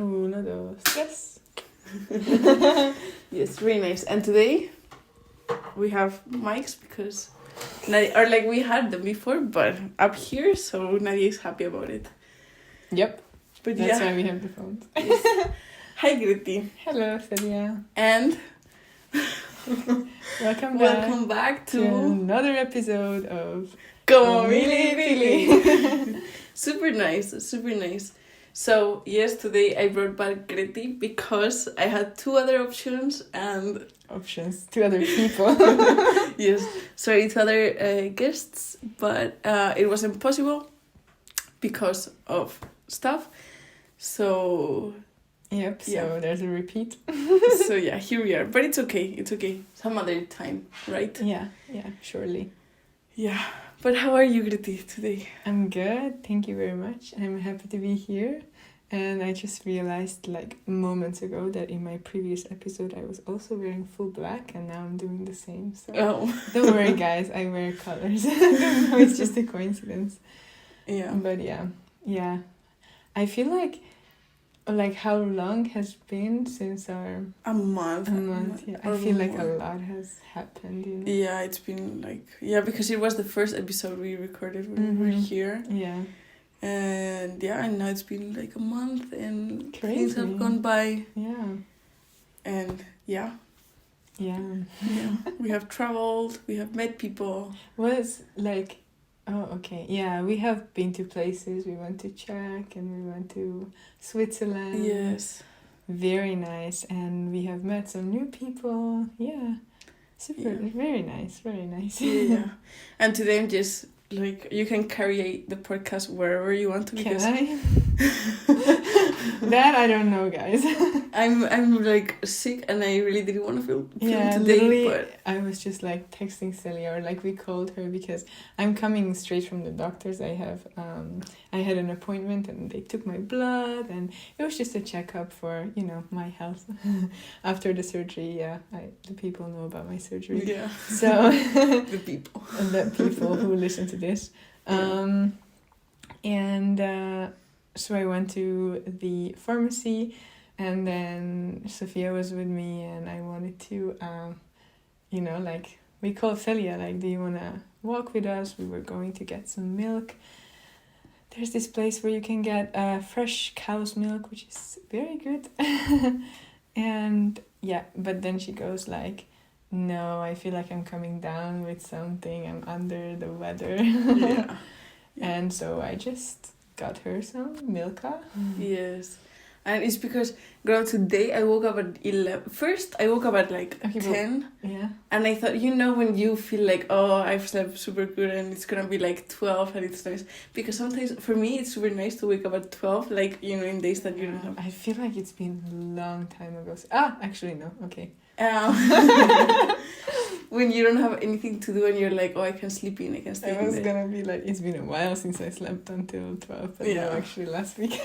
Uno, dos, tres. Yes, really nice. And today we have mics because or like we had them before, but up here, so Nadia is happy about it. Yep. But That's yeah. why we have the phones. Yes. Hi, Greti. Hello, Celia. And Welcome back to another episode of Como Mili Mili. Super nice. So yes, today I brought back Greti because I had two other options and two other people. yes, sorry, two other guests, but it wasn't possible because of stuff. So Yep. So yeah. there's a repeat. So yeah, here we are. But it's okay. Some other time, right? Yeah. Surely. Yeah. But how are you, Greti, today? I'm good. Thank you very much. I'm happy to be here. And I just realized like moments ago that in my previous episode I was also wearing full black and now I'm doing the same. So don't worry guys, I wear colors. It's just a coincidence. Yeah. But yeah. I feel like how long has been since our... A month. Yeah. I feel like a lot has happened, you know? Yeah, it's been like... Yeah, because it was the first episode we recorded when we were here. Yeah. And now it's been like a month and Crazy. Things have gone by. Yeah. And yeah. We have traveled, we have met people. Was like... Oh, okay. Yeah, we have been to places. We went to Czech and we went to Switzerland. Yes. Very nice. And we have met some new people. Yeah. Very nice. Yeah. And today I'm just like, you can carry the podcast wherever you want to. Can I? That I don't know, guys. I'm like sick and I really didn't want to film today. Literally, but I was just like texting Celia or like we called her because I'm coming straight from the doctors. I had an appointment and they took my blood and it was just a checkup for, my health. After the surgery, the people know about my surgery. Yeah. So the people who listen to this. So I went to the pharmacy and then Sophia was with me and I wanted to, we called Celia, like, do you want to walk with us? We were going to get some milk. There's this place where you can get fresh cow's milk, which is very good. And but then she goes like, no, I feel like I'm coming down with something. I'm under the weather. Yeah. And so I just got her some Milka. Yes. And it's because, girl, today I woke up at 11. First, I woke up at like 10. Yeah. And I thought, when you feel like, oh, I've slept super good and it's going to be like 12 and it's nice. Because sometimes, for me, it's super nice to wake up at 12, like, in days that you don't have. I feel like it's been a long time ago. Actually, no. Okay. When you don't have anything to do and you're like, oh, I can sleep in, I can stay in. I was gonna be like, it's been a while since I slept until 12, but no, actually last week.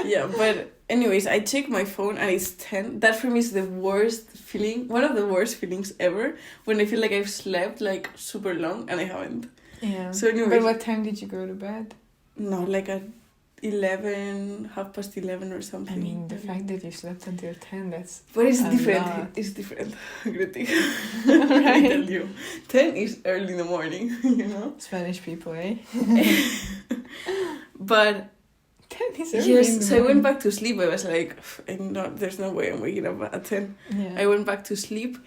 Yeah, but anyways, I check my phone and it's 10. That for me is the worst feeling, one of the worst feelings ever, when I feel like I've slept like super long and I haven't. Yeah. So anyways, but what time did you go to bed? No, like at 11, 11:30 or something. I mean, the fact that you slept until 10, that's But it's different. lot. It's different, Greti. Right. I tell you. 10 is early in the morning, Spanish people, eh? But 10 is early. yes, so I went back to sleep. I was like, there's no way I'm waking up at 10. Yeah. I went back to sleep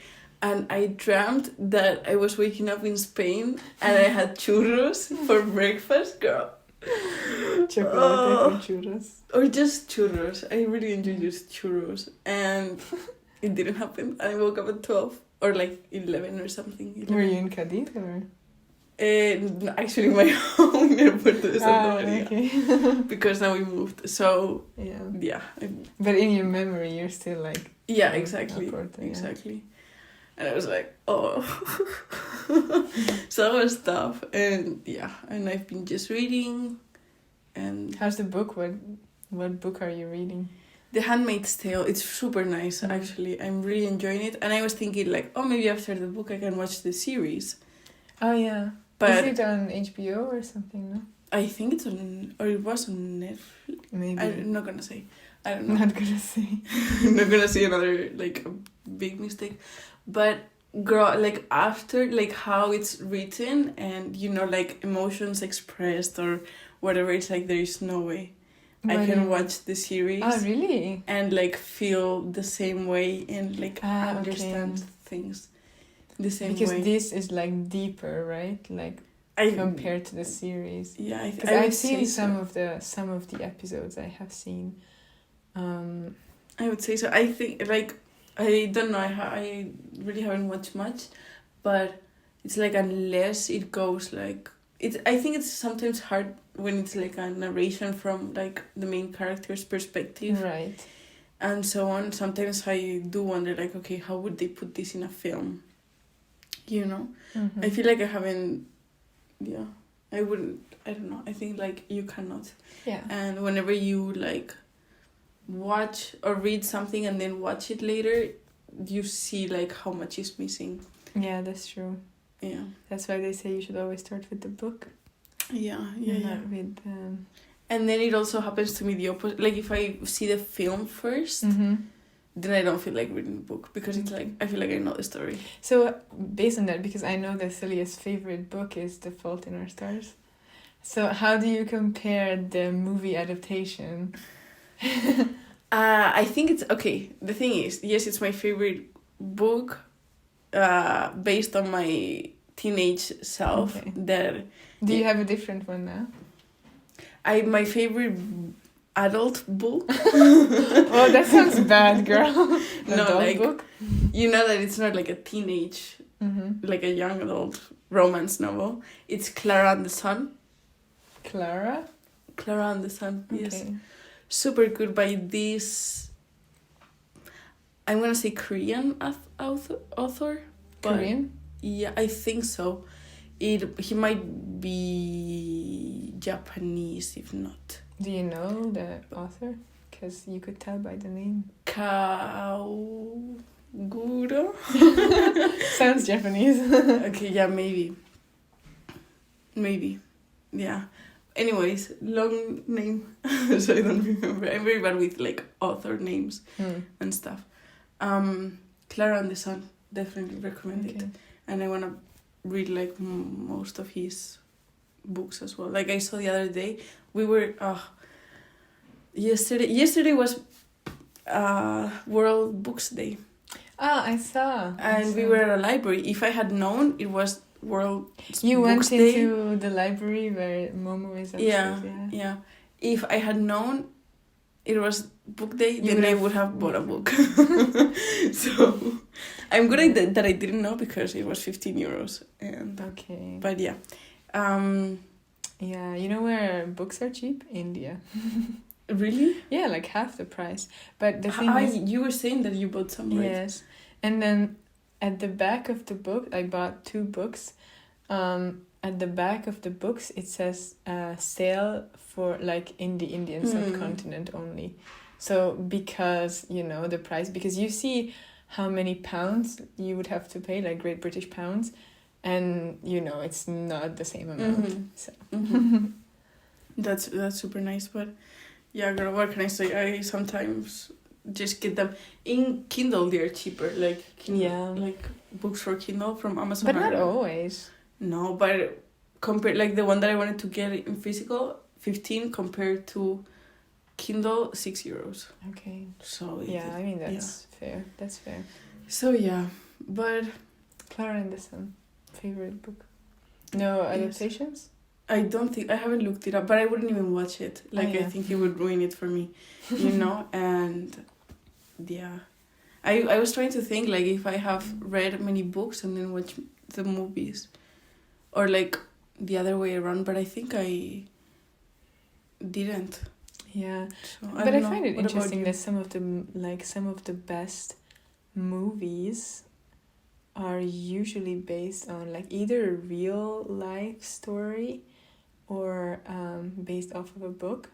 and I dreamt that I was waking up in Spain and I had churros for breakfast, girl. Chocolate with churros. Or just churros. I really enjoy just churros. And it didn't happen. I woke up at 12 or like 11 or something. 11. Were you in Cadiz or? Actually, my home near Puerto de Santa Maria. Okay. Because now we moved. So, yeah. But in your memory, you're still like... Yeah, exactly. Porto, exactly. And I was like, oh. So that was tough. And and I've been just reading. And how's the book? What book are you reading? The Handmaid's Tale. It's super nice, actually. I'm really enjoying it. And I was thinking like, oh, maybe after the book I can watch the series. Oh, yeah. But is it on HBO or something, no? I think it's on, or it was on Netflix. Maybe. I'm not going to say. I don't know. Not gonna say. Not gonna say another like a big mistake, but girl, like after like how it's written and you know like emotions expressed or whatever, it's like there is no way I can watch the series. Oh really? And like feel the same way and like understand okay. things the same because way. Because this is like deeper, right? Like compared to the series. Yeah, because I've seen some of the episodes I have seen. I would say so. I think like I don't know. I really haven't watched much, but it's like unless it goes like it. I think it's sometimes hard when it's like a narration from like the main character's perspective, right, and so on. Sometimes I do wonder like, okay, how would they put this in a film? You know, I feel like I haven't. Yeah, I wouldn't. I don't know. I think like you cannot. Yeah. And whenever you like watch or read something and then watch it later, you see like how much is missing. Yeah, that's true. Yeah, that's why they say you should always start with the book. Yeah. Not with and then it also happens to me the opposite. Like if I see the film first, then I don't feel like reading the book because it's like I feel like I know the story. So based on that, because I know that Celia's favorite book is The Fault in Our Stars, so how do you compare the movie adaptation? I think it's okay. The thing is, yes, it's my favorite book, based on my teenage self. Okay. That do you have a different one now? My favorite adult book. Oh, that sounds bad, girl. No, adult like book? You know that it's not like a teenage, like a young adult romance novel. It's Clara and the Sun. Clara and the Sun. Okay. Yes. Super good by this, I'm gonna say Korean author. Korean? Yeah, I think so. He might be Japanese, if not. Do you know the author? Because you could tell by the name. Kaoguro? Sounds Japanese. Okay, yeah, maybe. Yeah. Anyways, long name, so I don't remember. I'm very bad with like author names and stuff. Clara and the Sun, definitely recommend it. And I wanna read like most of his books as well. Like I saw the other day, we were yesterday was World Books Day. I saw. We were at a library. If I had known it was World You Books went Day, into the library where Momo is upstairs. Yeah. If I had known it was book day, then I would have bought a book. So I'm good at that I didn't know because it was 15 euros. Okay. But yeah. Yeah, you know where books are cheap? India. Really? Yeah, like half the price. But the thing is... You were saying that you bought some, right? Yes. And then at the back of the book, I bought 2 books. At the back of the books, it says sale for like in the Indian subcontinent only. So because, you know, the price, because you see how many pounds you would have to pay, like Great British pounds, and you know it's not the same amount. So that's super nice. But yeah, girl, what can I say? I sometimes just get them in Kindle. They're cheaper, like Kindle, like books for Kindle from Amazon. But not always. No, but compared, like the one that I wanted to get in physical, 15 compared to Kindle, 6 euros. Okay. So yeah, I mean that's fair. That's fair. So yeah, but Clara and the Sun, favorite book. No adaptations? I don't think I haven't looked it up, but I wouldn't even watch it. Like I think it would ruin it for me, you know. And yeah, I was trying to think like if I have read many books and then watch the movies, or like the other way around. But I think I didn't. Yeah, so, but I find it interesting that some of the best movies are usually based on like either a real life story or based off of a book.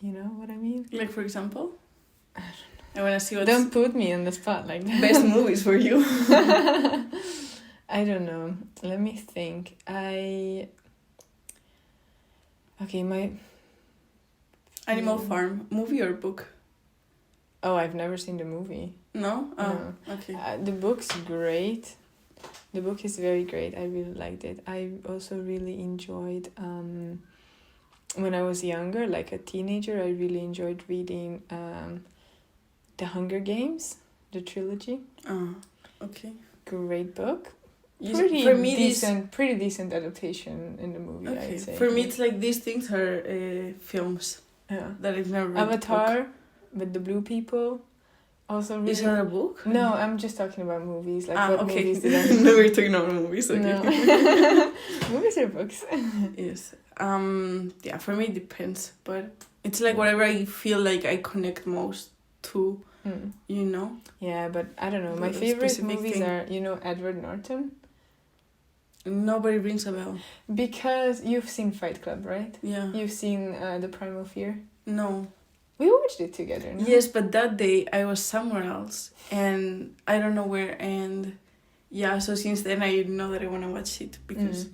You know what I mean? Like for example? I don't know. I want to see what. Don't put me on the spot like that. Best movies for you. I don't know. Let me think. My Animal Farm, movie or book? Oh, I've never seen the movie. No? Oh, No. okay. The book's great. The book is very great. I really liked it. I also really enjoyed, when I was younger, like a teenager, I really enjoyed reading The Hunger Games, the trilogy. Oh, okay. Great book. For me, Pretty decent adaptation in the movie, okay. I'd say. For me, it's like these things are films that I've never read. Avatar with the blue people. Also really... Is that a book? No, I'm just talking about movies. Like what okay. movies did I... No, we're talking about movies. Okay. No. Movies or books? Yes. Yeah, for me it depends, but it's like whatever I feel like I connect most to, you know? Yeah, but I don't know. My favorite movies are, you know, Edward Norton. Nobody rings a bell. Because you've seen Fight Club, right? Yeah. You've seen The Primal Fear? No. We watched it together, no? Yes, but that day I was somewhere else and I don't know where, and yeah, so since then I know that I want to watch it because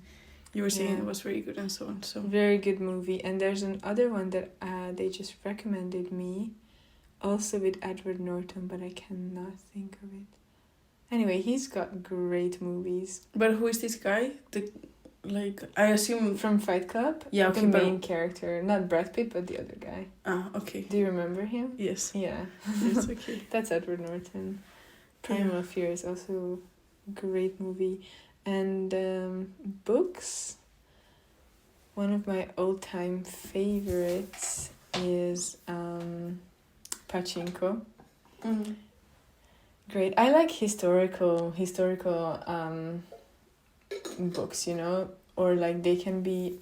you were saying it was very good and so on. So very good movie. And there's another one that they just recommended me, also with Edward Norton, but I cannot think of it. Anyway, he's got great movies. But who is this guy? I assume from Fight Club. Yeah, okay, the main character, not Brad Pitt, but the other guy. Okay. Do you remember him? Yes. Yeah. Yes, okay. That's Edward Norton. Primal Fear is also a great movie. And books. One of my all-time favorites is Pachinko. Mm. Great. I like historical books, you know, or like they can be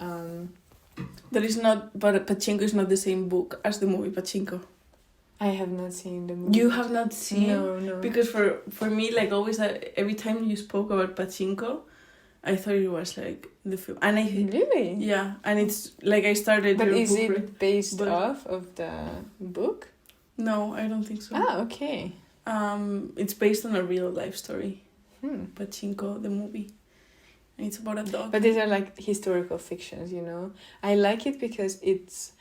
That is not, but Pachinko is not the same book as the movie Pachinko. I have not seen the movie. You have not seen? No. Because for me, like always, every time you spoke about Pachinko, I thought it was like the film. And really? Yeah, and it's like I started. But is it based off of the book? No, I don't think so. Ah, okay. It's based on a real life story. Pachinko, the movie. And it's about a dog. But these are like historical fictions, you know. I like it because it's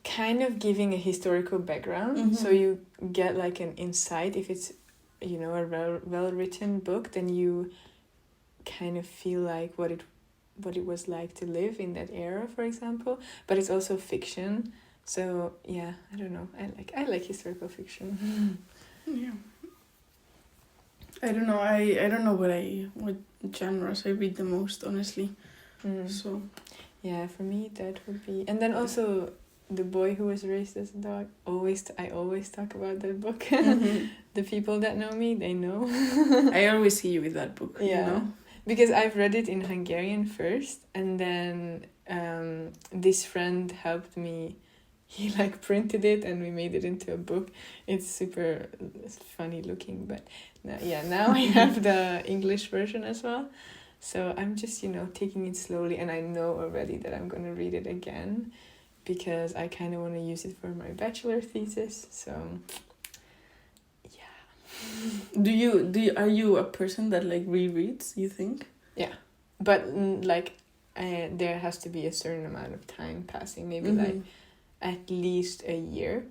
kind of giving a historical background, so you get like an insight. If it's, you know, a well written book, then you kind of feel like what it was like to live in that era, for example. But it's also fiction, so yeah, I don't know. I like historical fiction. Yeah. I don't know. I don't know what genres I read the most, honestly. So yeah, for me that would be, and then also The Boy Who Was Raised as a Dog. I always talk about that book. The people that know me, they know. I always see you with that book. Yeah, you know? Because I've read it in Hungarian first, and then this friend helped me. He like printed it and we made it into a book. It's super funny looking, but now I have the English version as well. So I'm just, you know, taking it slowly, and I know already that I'm going to read it again because I kind of want to use it for my bachelor thesis. So yeah. Are you a person that like rereads, you think? Yeah. But like there has to be a certain amount of time passing, maybe like at least a year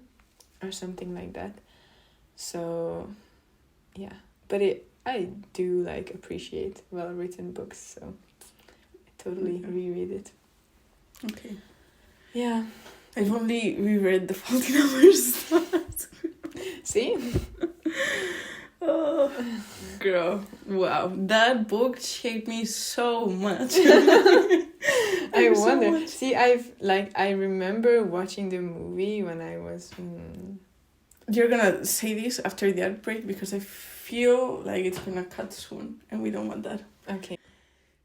or something like that. So yeah, but I do like appreciate well written books, so I totally reread it. Okay. Yeah, I've only reread The Fault in Our Stars. See? Oh, girl, wow, that book shaped me so much. I wonder. So see, I remember watching the movie when I was. You're gonna say this after the outbreak because I feel like it's gonna cut soon, and we don't want that. Okay.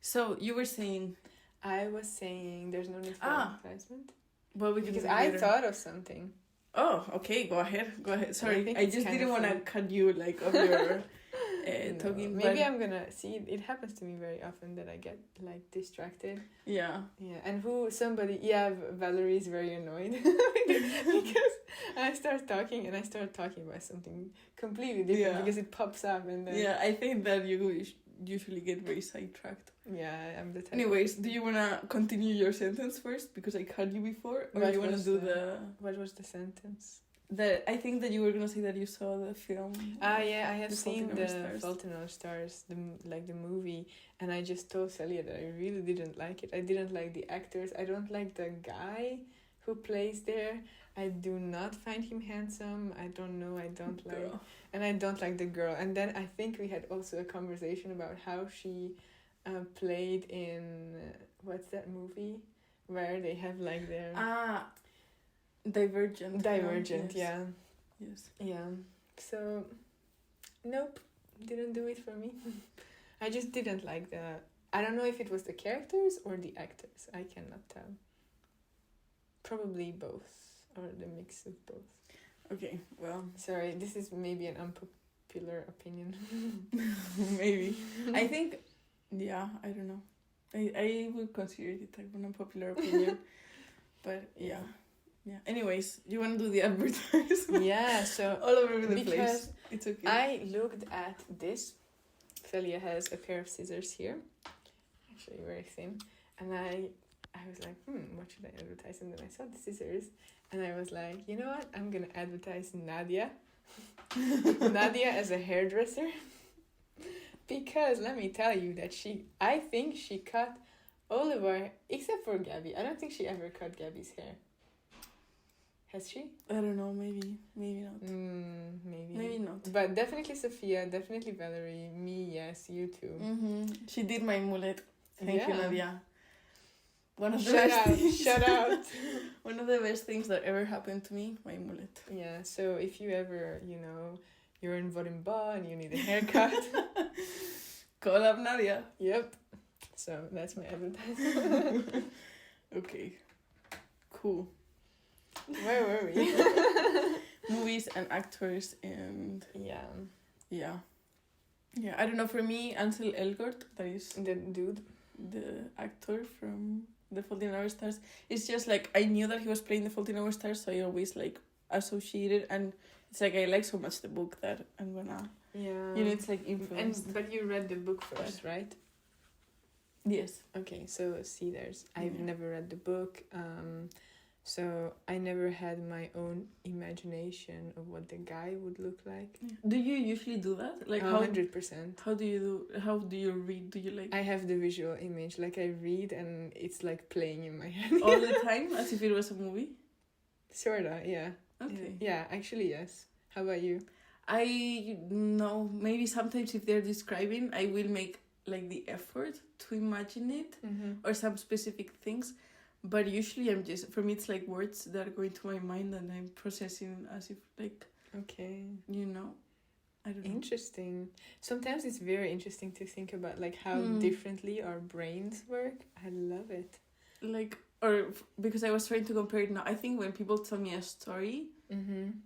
So you were saying. I was saying there's no need for advertisement. Well, because I thought of something. Oh, okay. Go ahead. Sorry, I just didn't want to cut you like off your talking. Maybe I'm gonna see. It happens to me very often that I get like distracted. Yeah. Yeah, and Valerie is very annoyed because I start talking about something completely different because it pops up and then. Yeah, I think that you usually get very sidetracked. Yeah, I'm the type. Anyways, do you wanna continue your sentence first because I cut you before, or you wanna do the? What was the sentence? I think that you were gonna say that you saw the film. Yeah, I have The seen Fault in Our the Stars. Fault in Our Stars, the movie, and I just told Celia that I really didn't like it. I didn't like the actors. I don't like the guy who plays there. I do not find him handsome. I don't know. I don't like, and I don't like the girl. And then I think we had also a conversation about how she played in what's that movie where they have like their Divergent. Divergent, Yes. yeah. Yes. Yeah. So, nope, didn't do it for me. I just didn't like I don't know if it was the characters or the actors. I cannot tell. Probably both, or the mix of both. Okay, well. Sorry, this is maybe an unpopular opinion. Maybe. I think, yeah, I don't know. I would consider it like an unpopular opinion. But yeah. Yeah. Anyways, you want to do the advertisement? Yeah, so all over the place. It's okay. I looked at this. Celia has a pair of scissors here. Actually very thin. And I was like, what should I advertise? And then I saw the scissors and I was like, you know what? I'm gonna advertise Nadia. Nadia as a hairdresser. Because let me tell you that I think she cut all of our, except for Gabby. I don't think she ever cut Gabby's hair. Has she? I don't know, maybe not. Maybe not. But definitely Sophia, definitely Valerie, me, yes, you too. Mm-hmm. She did my mullet. Thank you, Nadia. One of the Shout out. One of the best things that ever happened to me, my mullet. Yeah, so if you ever, you're in Vodimba and you need a haircut, call up Nadia. Yep. So that's my advertisement. Okay. Cool. Where were we? Movies and actors and... Yeah. Yeah. Yeah, I don't know, for me, Ansel Elgort, that is... The dude. The actor from The Fault in Our Stars. It's just like, I knew that he was playing The Fault in Our Stars, so I always like associated, and it's like I like so much the book that I'm gonna... Yeah. It's like influenced. But you read the book first, right? Yes. Okay, so see, I've never read the book. So I never had my own imagination of what the guy would look like. Yeah. Do you usually do that? Like 100%. How do you read? Do you like? I have the visual image. Like I read and it's like playing in my head. All the time, as if it was a movie? Sorta, yeah. Okay. Yeah, actually yes. How about you? I know, maybe sometimes if they're describing, I will make like the effort to imagine it or some specific things. But usually for me it's like words that are going to my mind and I'm processing as if like... Okay. I don't know. Interesting. Sometimes it's very interesting to think about like how differently our brains work. I love it. Like, because I was trying to compare it now. I think when people tell me a story,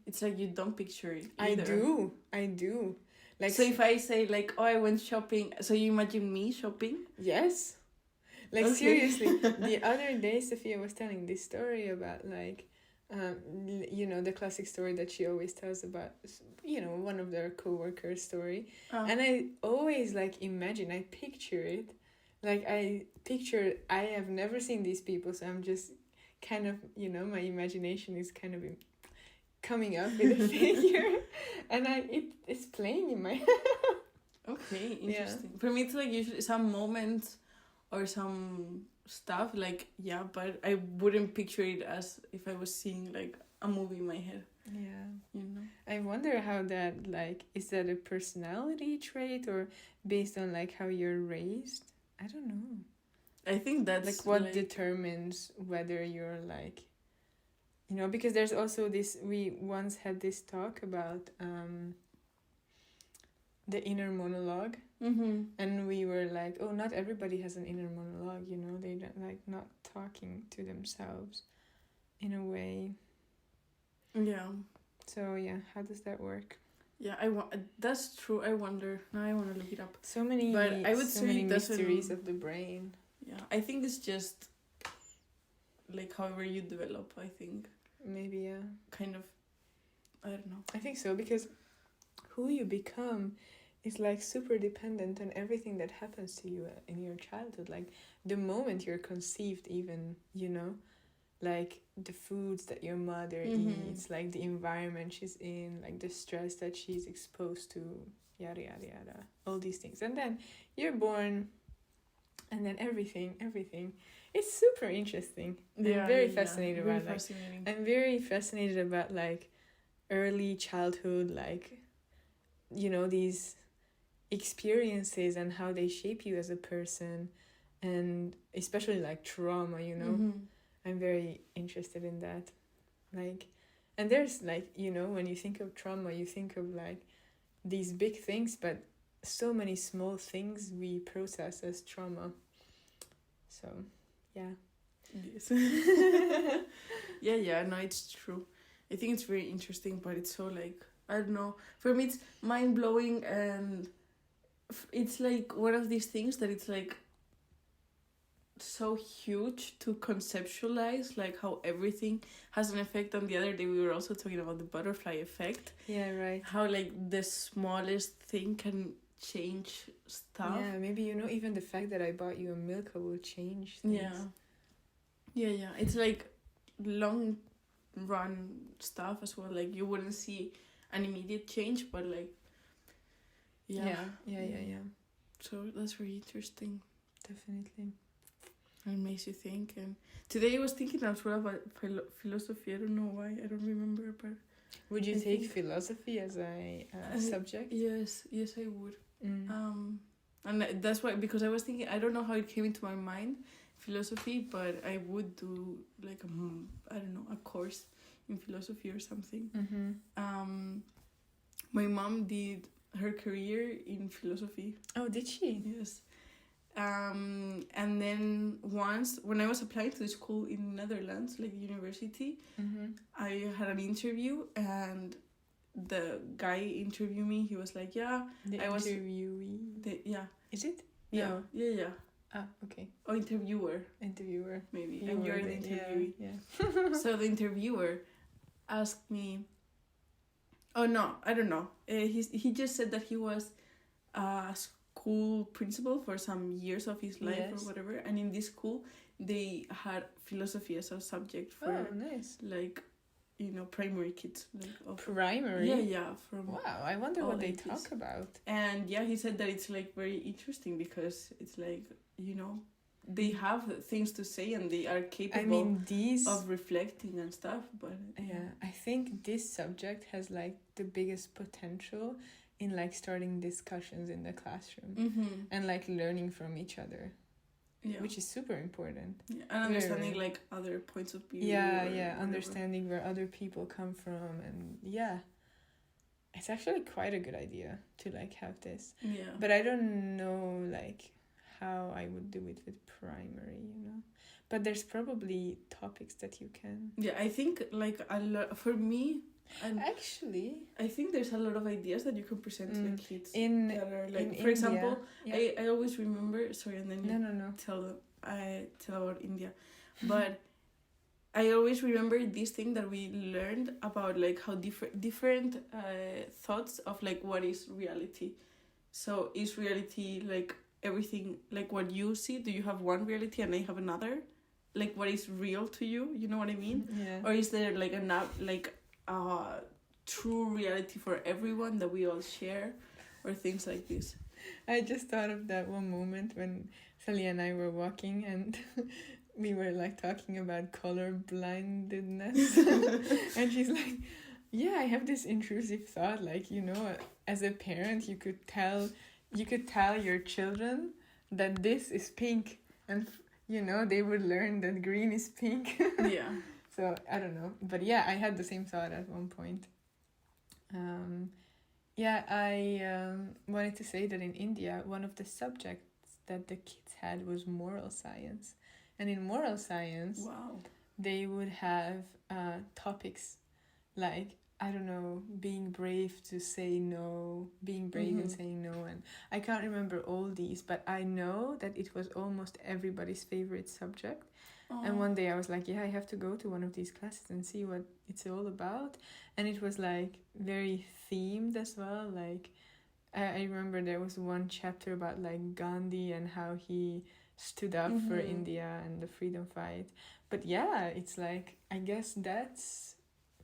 it's like you don't picture it either. I do. Like, so if I say like, oh, I went shopping, so you imagine me shopping? Yes. Like, seriously, the other day, Sophia was telling this story about, like, the classic story that she always tells about, one of their co-workers' story. And I always, like, I picture it. Like, I have never seen these people, so I'm just kind of, my imagination is kind of coming up with a figure. And it's playing in my head. Okay, interesting. Yeah. For me, it's like usually some moments or some stuff, like, yeah, but I wouldn't picture it as if I was seeing, like, a movie in my head. Yeah. I wonder how that, like, is that a personality trait or based on, like, how you're raised? I don't know. I think that's... Like, what determines whether you're, like... because there's also this... We once had this talk about the inner monologue. And we were like, oh, not everybody has an inner monologue, they don't like not talking to themselves in a way. Yeah. So yeah, how does that work? Yeah, that's true. I wonder. Now I want to look it up. So many, but I would say many mysteries of the brain. Yeah, I think it's just like however you develop. I think maybe, yeah, kind of. I don't know. I think so, because who you become is like super dependent on everything that happens to you in your childhood. Like the moment you're conceived, even, like the foods that your mother eats, like the environment she's in, like the stress that she's exposed to, yada yada yada, all these things. And then you're born, and then everything. It's super interesting. I'm very fascinated about fascinating. I'm very fascinated about like early childhood, like, you know, these experiences and how they shape you as a person, and especially like trauma, you know. I'm very interested in that. Like, and there's like, you know, when you think of trauma, you think of like these big things, but so many small things we process as trauma. So, yeah. Yes. yeah, no, it's true. I think it's very interesting, but it's so like, I don't know. For me, it's mind-blowing, and it's like one of these things that it's like so huge to conceptualize, like how everything has an effect on the other day. We were also talking about the butterfly effect. Yeah, right. How like the smallest thing can change stuff. Yeah, maybe, you know, even the fact that I bought you a milk will change things. Yeah. It's like long run stuff as well. Like you wouldn't see an immediate change, but like Yeah. So that's very interesting. Definitely. It makes you think. And today I was thinking as well about philosophy. I don't know why. I don't remember, but would you take philosophy as a subject? Yes, I would. And that's why, because I was thinking, I don't know how it came into my mind, philosophy, but I would do like I don't know, a course in philosophy or something. My mom did her career in philosophy. Oh, did she? Yes. And then once, when I was applying to the school in Netherlands, like university, I had an interview, and the guy interviewed me. He was like, "Yeah, interviewee. Yeah. Is it? Yeah. No. Yeah. Ah, okay. Or interviewer, maybe. And you're the interviewee. Yeah. So the interviewer asked me. Oh no, I don't know. He just said that he was a school principal for some years of his life or whatever, and in this school they had philosophy as a subject for nice. like, you know, primary kids. Like primary? Yeah. Wow, I wonder what they talk about. And yeah, he said that it's like very interesting because it's like, you know, they have things to say and they are capable of reflecting and stuff, but yeah, I think this subject has like the biggest potential in like starting discussions in the classroom and like learning from each other, which is super important. And understanding like other points of view. Understanding where other people come from, and it's actually quite a good idea to like have this. But I don't know like how I would do it with primary, you know. But there's probably topics that you can. Yeah, I think like a lot for me. And actually, I think there's a lot of ideas that you can present to the kids that are like, for India, example, I always remember. Sorry, and then no. Tell about India, but I always remember this thing that we learned about like how different thoughts of like what is reality. So is reality like everything like what you see? Do you have one reality and I have another? Like what is real to you? You know what I mean? Yeah. Or is there like true reality for everyone that we all share, or things like this? I just thought of that one moment when Sally and I were walking and we were like talking about color blindedness and she's like, yeah, I have this intrusive thought, like, you know, as a parent you could tell your children that this is pink, and you know they would learn that green is pink. Yeah. So I don't know, but yeah, I had the same thought at one point. I wanted to say that in India, one of the subjects that the kids had was moral science, and in moral science, they would have topics like, I don't know, being brave to say no, being brave in saying no, and I can't remember all these, but I know that it was almost everybody's favorite subject. And one day I was like, I have to go to one of these classes and see what it's all about. And it was like very themed as well. Like I remember there was one chapter about like Gandhi and how he stood up for India and the freedom fight. But yeah, it's like, I guess that's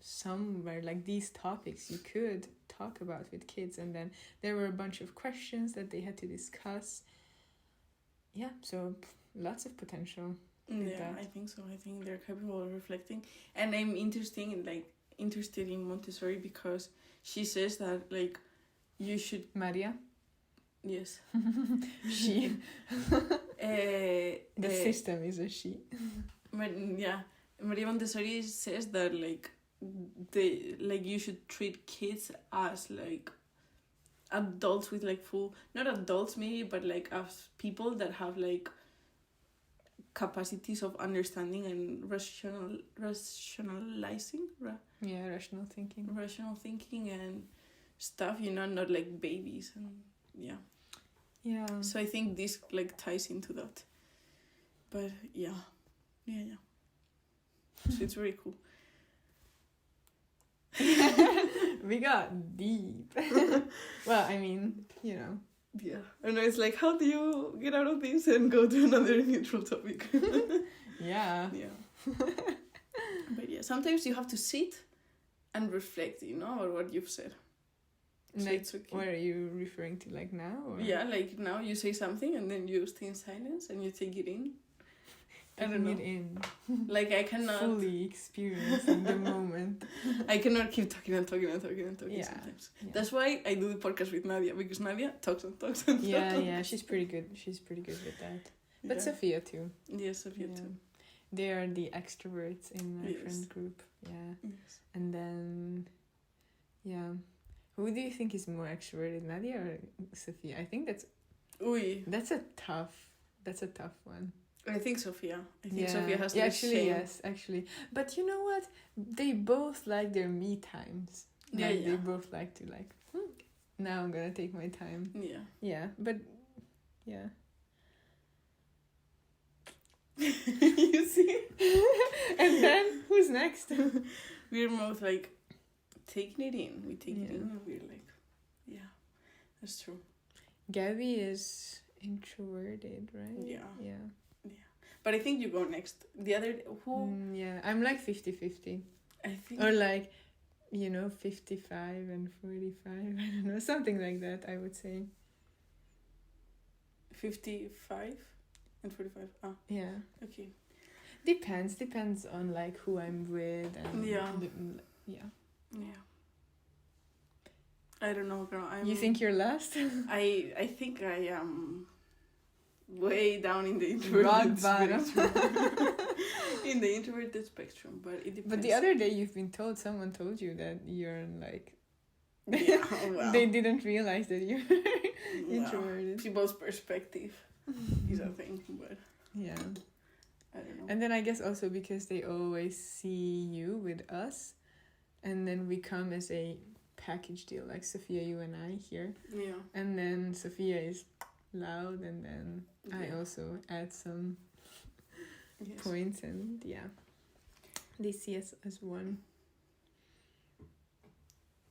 somewhere like these topics you could talk about with kids, and then there were a bunch of questions that they had to discuss. Yeah, so lots of potential. Yeah, I think so. I think they're capable of reflecting, and I'm interested in Montessori because she says that like you should. Maria. Yes. She. The system is a she. Yeah, Maria Montessori says that like you should treat kids as like adults with like full, not adults maybe, but like as people that have like capacities of understanding and rationalizing. Rational thinking and stuff, not like babies. And yeah, so I think this like ties into that, but yeah so it's very cool. We got deep. Well, I mean, Yeah, I know, it's like, how do you get out of this and go to another neutral topic? Yeah. But yeah, sometimes you have to sit and reflect, on what you've said. So like, it's okay. What are you referring to, like now? Or? Yeah, like now you say something and then you stay in silence and you take it in. I don't know. It in. Like I cannot fully experiencing the moment. I cannot keep talking sometimes. Yeah. That's why I do the podcast with Nadia, because Nadia talks and talks and talks. Yeah, she's pretty good. She's pretty good with that. But Sophia too. Yes, Sophia too. They are the extroverts in my friend group. Yeah. Yes. And then, who do you think is more extroverted, Nadia or Sophia? I think that's a tough one. I think Sophia. Sophia has to actually. But you know what? They both like their me times. They both like to now I'm gonna take my time. Yeah. Yeah, but yeah. You see? And then who's next? We're both like taking it in. We take it in and we're like, yeah, that's true. Gabby is introverted, right? Yeah. Yeah. But I think you go next. The other who? I'm like 50-50. I think. Or like, 55 and 45. I don't know, something like that. I would say. 55 and 45. Ah. Yeah. Okay. Depends on like who I'm with and Yeah. I don't know, girl. You think you're last? I think I am way down in the introverted spectrum. In the introverted spectrum, but it depends. But the other day someone told you that you're like well, they didn't realize that you're introverted. People's perspective is a thing, but yeah. I don't know. And then I guess also because they always see you with us, and then we come as a package deal, like Sophia, you and I here. Yeah. And then Sophia is loud, and then I also add some points, and they see us as one.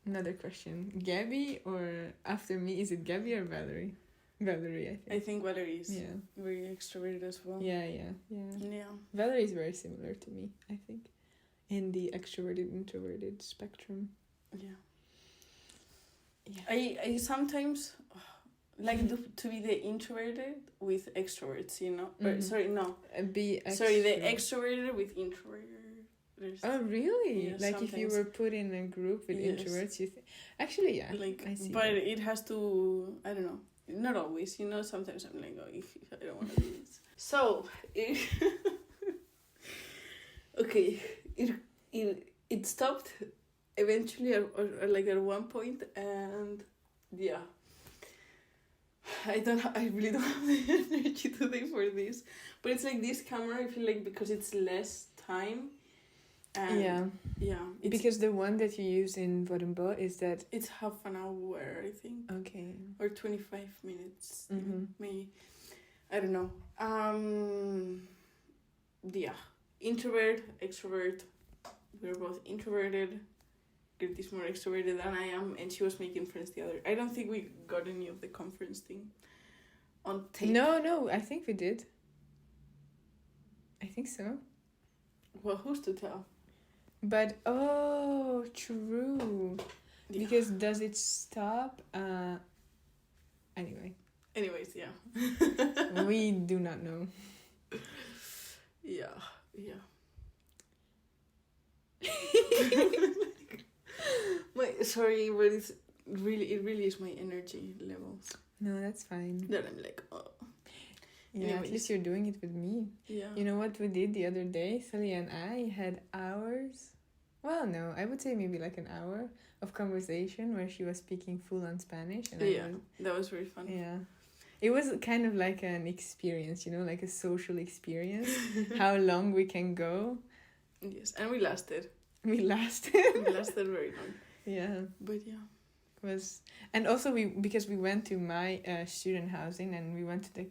Another question. Gabby or after me, is it Gabby or Valerie? Valerie, I think. I think Valerie is very extroverted as well. Yeah. Valerie is very similar to me, I think, in the extroverted introverted spectrum. Yeah. I sometimes like to be the introverted with extroverts, Or, sorry, no. The extroverted with introverts. Oh, really? Yeah, like sometimes. if you were put in a group with introverts, you think... Actually, yeah. I see but that. it has to... I don't know. Not always, Sometimes I'm like, if I don't want to do this. So, okay. It stopped eventually, or like at one point, and yeah. I really don't have the energy today for this. But it's like this camera, I feel like, because it's less time. And yeah. Because the one that you use in Vodembo is that... It's half an hour, I think. Okay. Or 25 minutes, maybe. I don't know. Yeah. Introvert, extrovert. We're both introverted. Greti's more extroverted than I am, and she was making friends the other. I don't think we got any of the conference thing on tape. No, I think we did. I think so. Well, who's to tell? But, oh, true. Yeah. Because does it stop? Anyway. Anyways, yeah. We do not know. Yeah. Sorry, but it really is my energy levels. No, that's fine. That I'm like, oh. Yeah, Anyways. at least you're doing it with me. Yeah. You know what we did the other day? Sally and I had hours. Well, no, I would say maybe like an hour of conversation where she was speaking full on Spanish. And that was very fun. Yeah. It was kind of like an experience, you know, like a social experience. How long we can go. Yes, and we lasted. We lasted Very long. Yeah. But yeah. And also because we went to my student housing and we went to the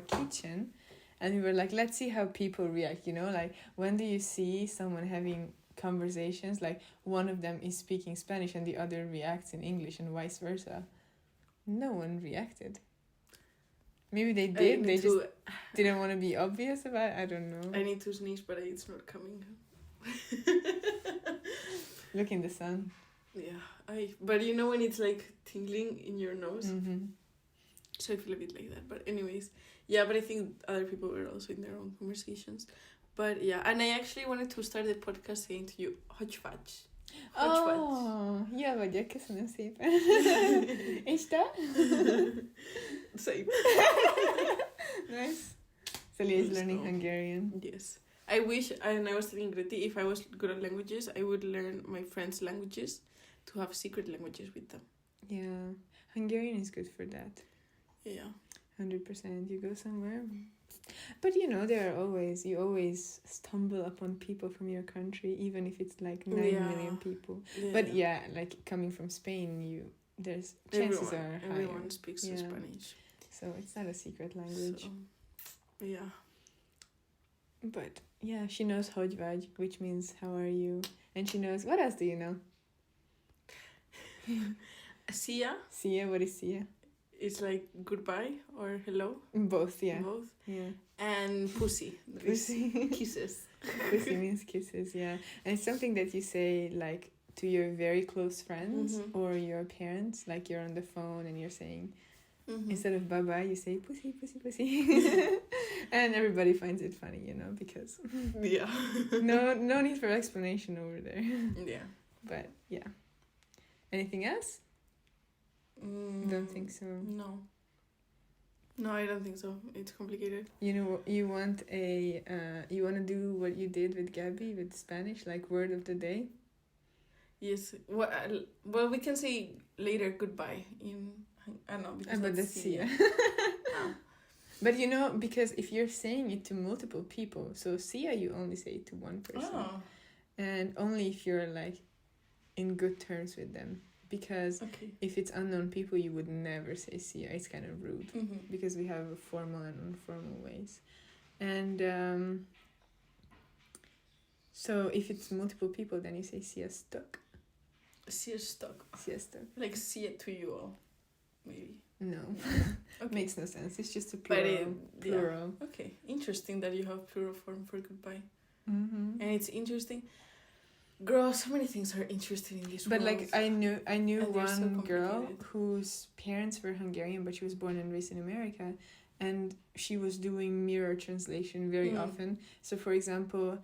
kitchen and we were like, let's see how people react, you know, like when do you see someone having conversations like one of them is speaking Spanish and the other reacts in English and vice versa. No one reacted. Maybe they did, they just didn't want to be obvious about it. I don't know. I need to sneeze, but it's not coming. Look in the sun. Yeah, but you know when it's like tingling in your nose? Mm-hmm. So I feel a bit like that. But anyways, yeah, but I think other people were also in their own conversations. But yeah, and I actually wanted to start the podcast saying to you, Hodgepatch. Oh, ja vagyok, köszönöm szépen. És te? Same. Nice. Sally is learning Hungarian. Yes. I wish, and I was telling Greti, if I was good at languages, I would learn my friends' languages to have secret languages with them. Yeah, Hungarian is good for that. Yeah. 100%. You go somewhere. But you know, you always stumble upon people from your country, even if it's like 9 million people. Yeah. But yeah, like coming from Spain, chances are higher. Everyone speaks Spanish. So it's not a secret language. So, yeah. But yeah, she knows hogy vagy, which means how are you? And she knows, what else do you know? Sia. Sia, what is Sia? It's like goodbye or hello. Both, yeah. Both. Yeah. And pussy. Pussy. Kisses. Pussy means kisses, yeah. And it's something that you say like to your very close friends or your parents, like you're on the phone and you're saying, instead of bye-bye, you say pussy, pussy, pussy. And everybody finds it funny, you know, because... Yeah. No need for explanation over there. Yeah. But, yeah. Anything else? Don't think so. No, I don't think so. It's complicated. You know, you want to do what you did with Gabby with Spanish, like word of the day? Yes. Well, we can say later goodbye in... I don't know, because that's Sia. But you know, because if you're saying it to multiple people, so Sia you only say it to one person. Oh. And only if you're like in good terms with them. Because if it's unknown people, you would never say Sia. It's kind of rude. Because we have formal and informal ways. And so if it's multiple people, then you say Sia stuck. Sia stuck. Sia stuck. Like Sia to you all, maybe. No. Makes no sense. It's just a plural. Plural. Yeah. Okay. Interesting that you have plural form for goodbye. And it's interesting. Girl, so many things are interesting in this world. But like I knew one girl whose parents were Hungarian, but she was born and raised in America, and she was doing mirror translation very often. So for example,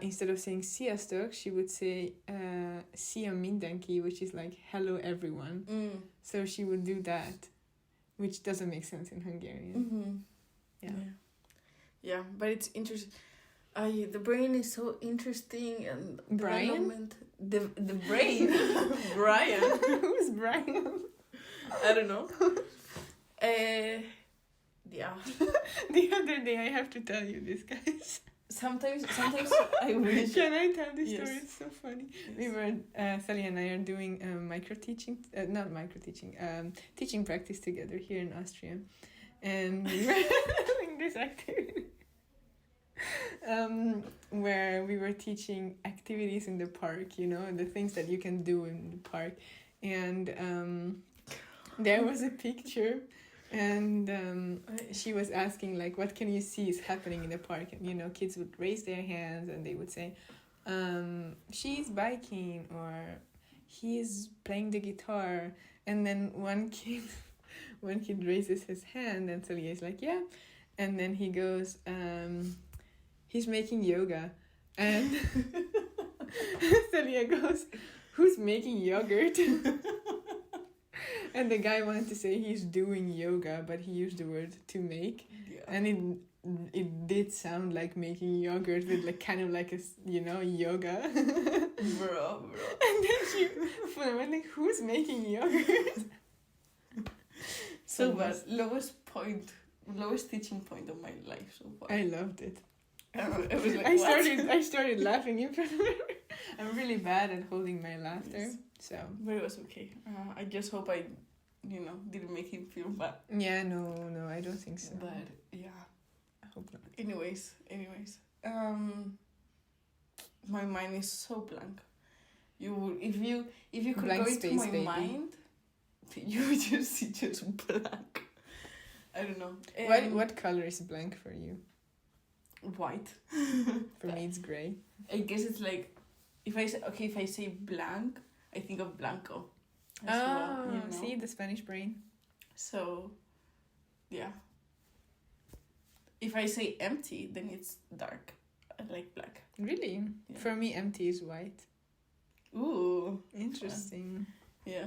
instead of saying sziasztok, she would say szia mindenki, which is like hello everyone. So she would do that, which doesn't make sense in Hungarian. Yeah, but it's interesting. The brain is so interesting and Brian? The brain. Brian. Who's Brian? I don't know. Yeah. The other day I have to tell you this, guys. Sometimes I wish. Can I tell this story? Yes. It's so funny. Yes. We were Sally and I are doing teaching practice together here in Austria, and we were doing this activity. Where we were teaching activities in the park, you know, the things that you can do in the park. And there was a picture And she was asking, like, what can you see is happening in the park? And, you know, kids would raise their hands and they would say, she's biking, or he's playing the guitar. And then one kid raises his hand and Celia is like, yeah. And then he goes, he's making yoga. And Celia goes, who's making yogurt? And the guy wanted to say he's doing yoga, but he used the word to make. Yeah. And it did sound like making yogurt with like kind of like a, you know, yoga. Bro. And then I went like, who's making yogurt? So bad. Lowest teaching point of my life so far. I loved it. It was like, I started laughing in front of her. I'm really bad at holding my laughter. Yes. So. But it was okay. I just hope I, didn't make him feel bad. Yeah, no, I don't think so. But yeah. I hope not. Anyways. My mind is so blank. If you could Blank go into space, my baby. mind, you would just see just blank. I don't know. What color is blank for you? White. For me, it's gray. I guess it's like, if I say blank, I think of blanco. Well, see, the Spanish brain. So, yeah. If I say empty, then it's dark. I like black. Really? Yeah. For me, empty is white. Ooh. Interesting. Yeah.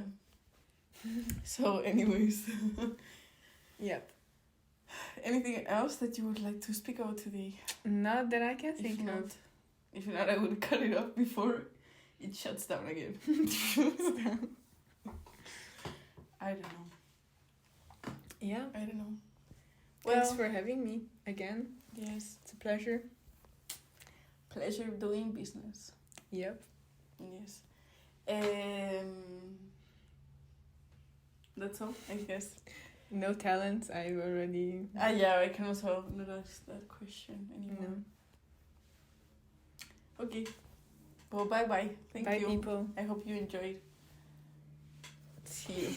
So, anyways. Yep. Anything else that you would like to speak about today? Not that I can think of. If not, I would cut it off before it shuts down again. I don't know. Yeah. I don't know. Thanks for having me again. Yes. It's a pleasure. Pleasure doing business. Yep. Yes. That's all, I guess. No talents, I've already... Yeah, I can also not ask that question anymore. No. Okay. Well, bye-bye. Thank Bye, you. people. I hope you enjoyed. See you.